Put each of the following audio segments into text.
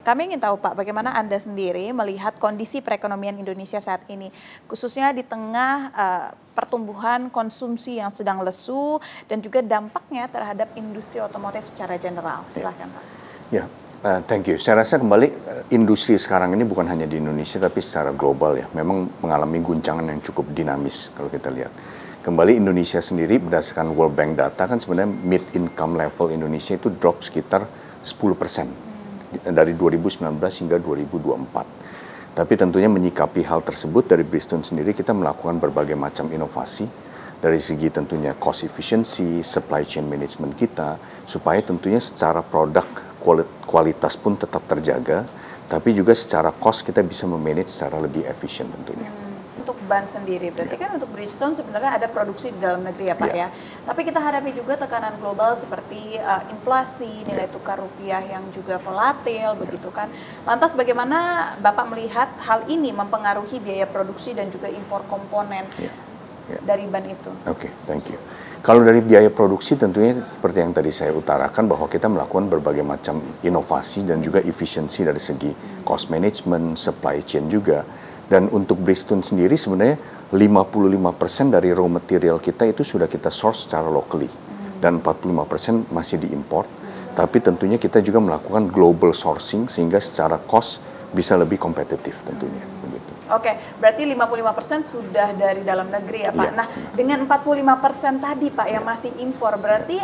kami ingin tahu Pak, bagaimana Anda sendiri melihat kondisi perekonomian Indonesia saat ini, khususnya di tengah pertumbuhan konsumsi yang sedang lesu dan juga dampaknya terhadap industri otomotif secara general. Silahkan Pak. Ya, thank you. Saya rasa kembali industri sekarang ini bukan hanya di Indonesia tapi secara global ya, memang mengalami guncangan yang cukup dinamis kalau kita lihat. Kembali Indonesia sendiri berdasarkan World Bank data kan sebenarnya mid income level Indonesia itu drop sekitar 10% dari 2019 hingga 2024. Tapi tentunya menyikapi hal tersebut dari Bridgestone sendiri kita melakukan berbagai macam inovasi dari segi tentunya cost efficiency, supply chain management kita supaya tentunya secara produk kualitas pun tetap terjaga, tapi juga secara cost kita bisa memanage secara lebih efisien tentunya. Untuk ban sendiri, berarti kan untuk Bridgestone sebenarnya ada produksi di dalam negeri ya Pak ya. Tapi kita hadapi juga tekanan global seperti inflasi, nilai tukar rupiah yang juga volatil, begitu kan. Lantas bagaimana Bapak melihat hal ini mempengaruhi biaya produksi dan juga impor komponen dari ban itu? Oke, thank you. Kalau dari biaya produksi tentunya seperti yang tadi saya utarakan bahwa kita melakukan berbagai macam inovasi dan juga efisiensi dari segi cost management, supply chain juga. Dan untuk Bridgestone sendiri sebenarnya 55% dari raw material kita itu sudah kita source secara locally. Dan 45% masih diimport. Tapi tentunya kita juga melakukan global sourcing sehingga secara cost bisa lebih kompetitif tentunya. Begitu. Oke, berarti 55% sudah dari dalam negeri ya Pak. Nah, dengan 45% tadi Pak yang masih impor, berarti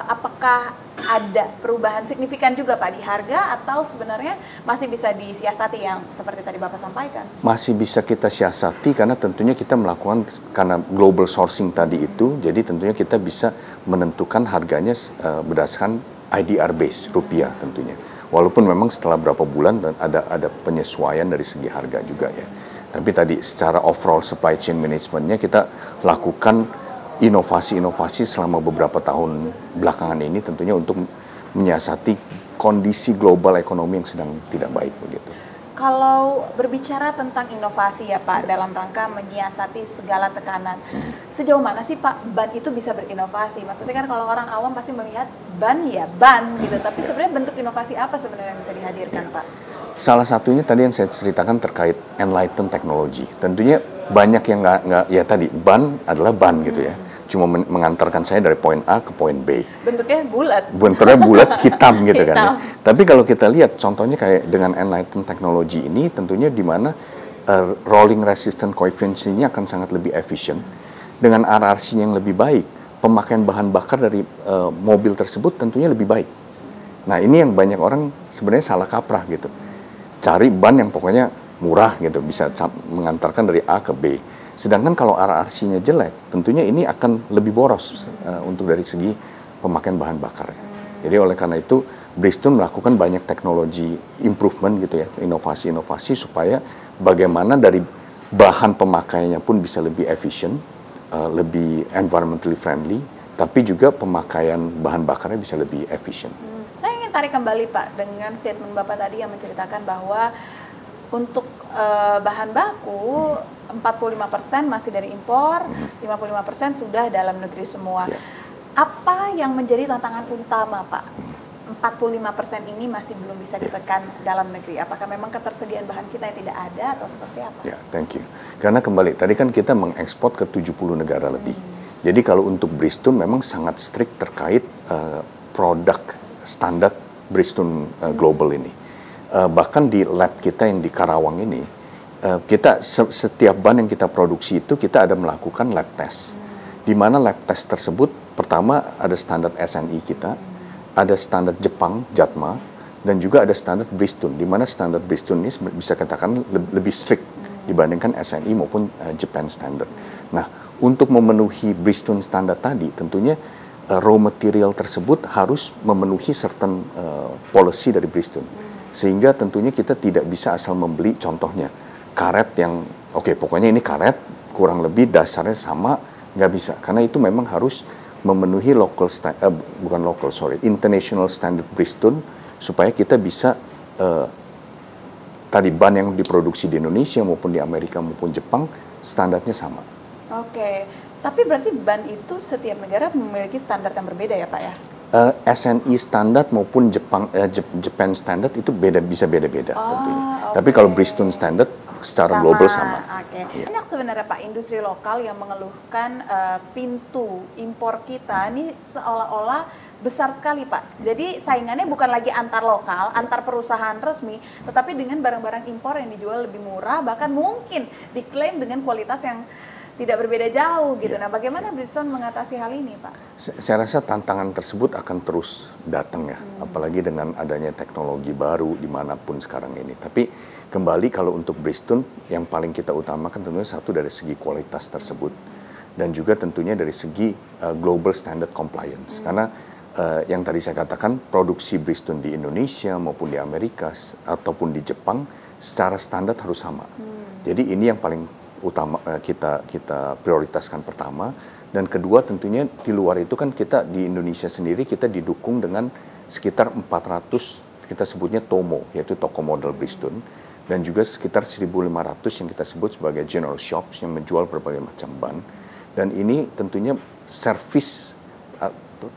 apakah ada perubahan signifikan juga Pak di harga atau sebenarnya masih bisa disiasati yang seperti tadi Bapak sampaikan? Masih bisa kita siasati karena tentunya kita melakukan karena global sourcing tadi itu, jadi tentunya kita bisa menentukan harganya berdasarkan IDR base rupiah tentunya. Walaupun memang setelah berapa bulan dan ada penyesuaian dari segi harga juga ya. Tapi tadi secara overall supply chain managementnya kita lakukan inovasi-inovasi selama beberapa tahun belakangan ini tentunya untuk menyiasati kondisi global ekonomi yang sedang tidak baik begitu. Kalau berbicara tentang inovasi ya Pak dalam rangka menyiasati segala tekanan, sejauh mana sih Pak ban itu bisa berinovasi? Maksudnya kan kalau orang awam pasti melihat ban ya ban gitu, tapi sebenarnya bentuk inovasi apa sebenarnya yang bisa dihadirkan Pak? Salah satunya tadi yang saya ceritakan terkait enlightened technology. Tentunya banyak yang nggak ya tadi ban adalah ban gitu ya. Cuma mengantarkan saya dari poin A ke poin B. Bentuknya bulat. Bentuknya bulat hitam gitu kan ya. Tapi kalau kita lihat contohnya kayak dengan enlightened technology ini tentunya di mana rolling resistant coefficient-nya akan sangat lebih efisien dengan RRC-nya yang lebih baik. Pemakaian bahan bakar dari mobil tersebut tentunya lebih baik. Nah, ini yang banyak orang sebenarnya salah kaprah gitu. Cari ban yang pokoknya murah gitu, bisa mengantarkan dari A ke B. Sedangkan kalau RRC-nya jelek, tentunya ini akan lebih boros untuk dari segi pemakaian bahan bakar. Jadi oleh karena itu, Bridgestone melakukan banyak teknologi improvement gitu ya, inovasi-inovasi supaya bagaimana dari bahan pemakaiannya pun bisa lebih efisien, lebih environmentally friendly, tapi juga pemakaian bahan bakarnya bisa lebih efisien. Saya ingin tarik kembali Pak dengan statement Bapak tadi yang menceritakan bahwa untuk bahan baku 45% masih dari impor, 55% sudah dalam negeri semua. Apa yang menjadi tantangan utama Pak? 45% ini masih belum bisa ditekan dalam negeri. Apakah memang ketersediaan bahan kita yang tidak ada atau seperti apa? Ya, thank you. Karena kembali tadi kan kita mengekspor ke 70 negara lebih. Jadi kalau untuk Bridgestone memang sangat strict terkait produk standar Bridgestone Global ini. Bahkan di lab kita yang di Karawang ini, kita setiap ban yang kita produksi itu kita ada melakukan lab test. Di mana lab test tersebut pertama ada standar SNI kita, ada standar Jepang JATMA, dan juga ada standar Bridgestone. Di mana standar Bridgestone ini bisa katakan lebih strict dibandingkan SNI maupun Japan Standard. Nah, untuk memenuhi Bridgestone standar tadi, tentunya raw material tersebut harus memenuhi certain policy dari Bridgestone. Sehingga tentunya kita tidak bisa asal membeli contohnya karet yang pokoknya ini karet kurang lebih dasarnya sama, nggak bisa. Karena itu memang harus memenuhi international standard Bridgestone supaya kita bisa tadi ban yang diproduksi di Indonesia maupun di Amerika maupun Jepang standarnya sama. Oke. Tapi berarti ban itu setiap negara memiliki standar yang berbeda ya Pak ya? SNI standar maupun Japan standard itu bisa beda-beda tentunya. Okay. Tapi kalau Bridgestone standard secara global sama. Okay. Banyak sebenarnya Pak industri lokal yang mengeluhkan pintu impor kita ini seolah-olah besar sekali Pak. Jadi saingannya bukan lagi antar lokal, antar perusahaan resmi, tetapi dengan barang-barang impor yang dijual lebih murah, bahkan mungkin diklaim dengan kualitas yang tidak berbeda jauh gitu. Nah, bagaimana Bridgestone mengatasi hal ini, Pak? Saya rasa tantangan tersebut akan terus datang ya, apalagi dengan adanya teknologi baru dimanapun sekarang ini. Tapi kembali kalau untuk Bridgestone, yang paling kita utamakan tentunya satu dari segi kualitas tersebut, dan juga tentunya dari segi global standard compliance. Karena yang tadi saya katakan, produksi Bridgestone di Indonesia maupun di Amerika ataupun di Jepang secara standar harus sama. Jadi ini yang paling utama kita prioritaskan pertama, dan kedua tentunya di luar itu kan kita di Indonesia sendiri kita didukung dengan sekitar 400 kita sebutnya TOMO, yaitu toko model Bridgestone, dan juga sekitar 1.500 yang kita sebut sebagai general shops yang menjual berbagai macam ban. Dan ini tentunya service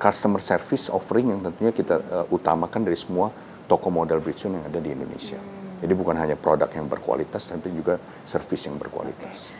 customer service offering yang tentunya kita utamakan dari semua toko model Bridgestone yang ada di Indonesia. Jadi bukan hanya produk yang berkualitas, tapi juga service yang berkualitas.